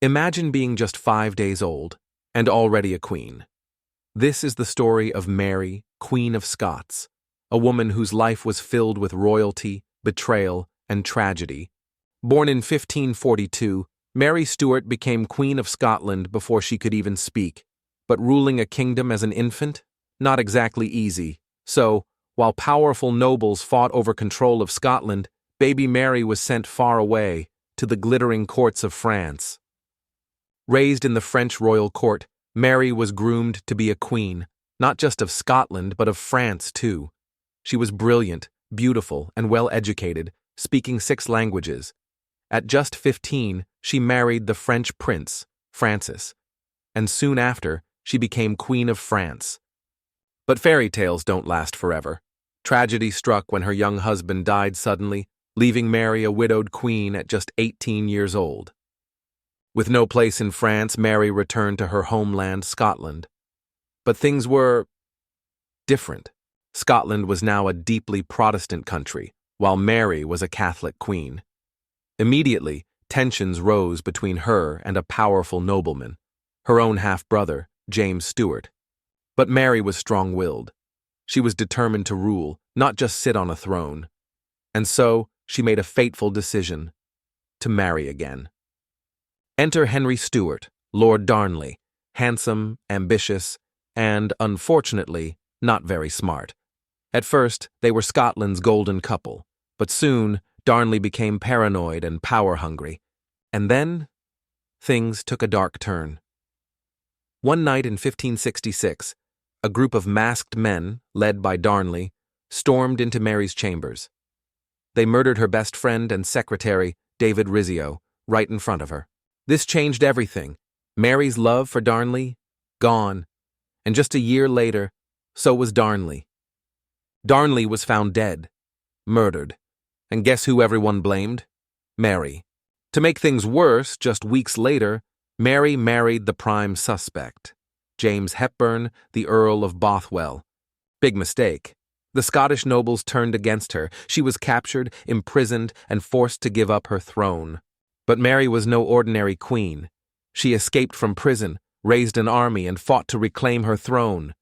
Imagine being just 5 days old and already a queen. This is the story of Mary, Queen of Scots, a woman whose life was filled with royalty, betrayal, and tragedy. Born in 1542, Mary Stuart became Queen of Scotland before she could even speak, but ruling a kingdom as an infant? Not exactly easy. So, while powerful nobles fought over control of Scotland, baby Mary was sent far away, to the glittering courts of France. Raised in the French royal court, Mary was groomed to be a queen, not just of Scotland but of France too. She was brilliant, beautiful, and well-educated, speaking 6 languages. At just 15, she married the French prince, Francis, and soon after, she became Queen of France. But fairy tales don't last forever. Tragedy struck when her young husband died suddenly, leaving Mary a widowed queen at just 18 years old. With no place in France, Mary returned to her homeland, Scotland. But things were different. Scotland was now a deeply Protestant country, while Mary was a Catholic queen. Immediately, tensions rose between her and a powerful nobleman, her own half-brother, James Stuart. But Mary was strong-willed. She was determined to rule, not just sit on a throne. And so, she made a fateful decision: to marry again. Enter Henry Stuart, Lord Darnley, handsome, ambitious, and, unfortunately, not very smart. At first, they were Scotland's golden couple, but soon, Darnley became paranoid and power-hungry. And then, things took a dark turn. One night in 1566, a group of masked men, led by Darnley, stormed into Mary's chambers. They murdered her best friend and secretary, David Rizzio, right in front of her. This changed everything. Mary's love for Darnley, gone. And just a year later, so was Darnley. Darnley was found dead, murdered. And guess who everyone blamed? Mary. To make things worse, just weeks later, Mary married the prime suspect, James Hepburn, the Earl of Bothwell. Big mistake. The Scottish nobles turned against her. She was captured, imprisoned, and forced to give up her throne. But Mary was no ordinary queen. She escaped from prison, raised an army, and fought to reclaim her throne.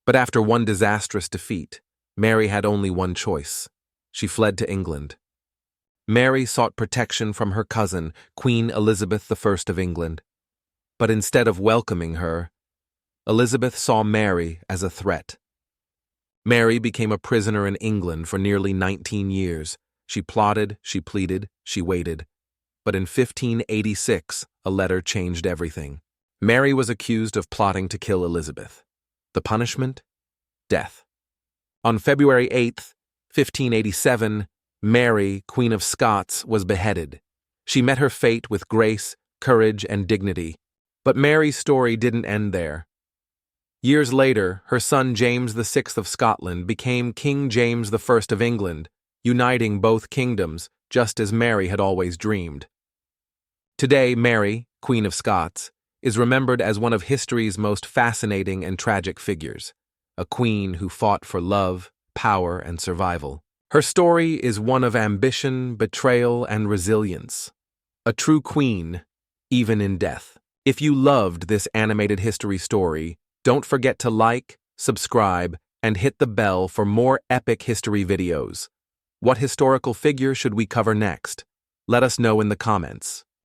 But after one disastrous defeat, Mary had only one choice. She fled to England. Mary sought protection from her cousin, Queen Elizabeth I of England. But instead of welcoming her, Elizabeth saw Mary as a threat. Mary became a prisoner in England for nearly 19 years. She plotted, she pleaded, she waited. But in 1586, a letter changed everything. Mary was accused of plotting to kill Elizabeth. The punishment? Death. On February 8th, 1587, Mary, Queen of Scots, was beheaded. She met her fate with grace, courage, and dignity. But Mary's story didn't end there. Years later, her son James VI of Scotland became King James I of England, uniting both kingdoms, just as Mary had always dreamed. Today, Mary, Queen of Scots, is remembered as one of history's most fascinating and tragic figures, a queen who fought for love, power, and survival. Her story is one of ambition, betrayal, and resilience. A true queen, even in death. If you loved this animated history story, don't forget to like, subscribe, and hit the bell for more epic history videos. What historical figure should we cover next? Let us know in the comments.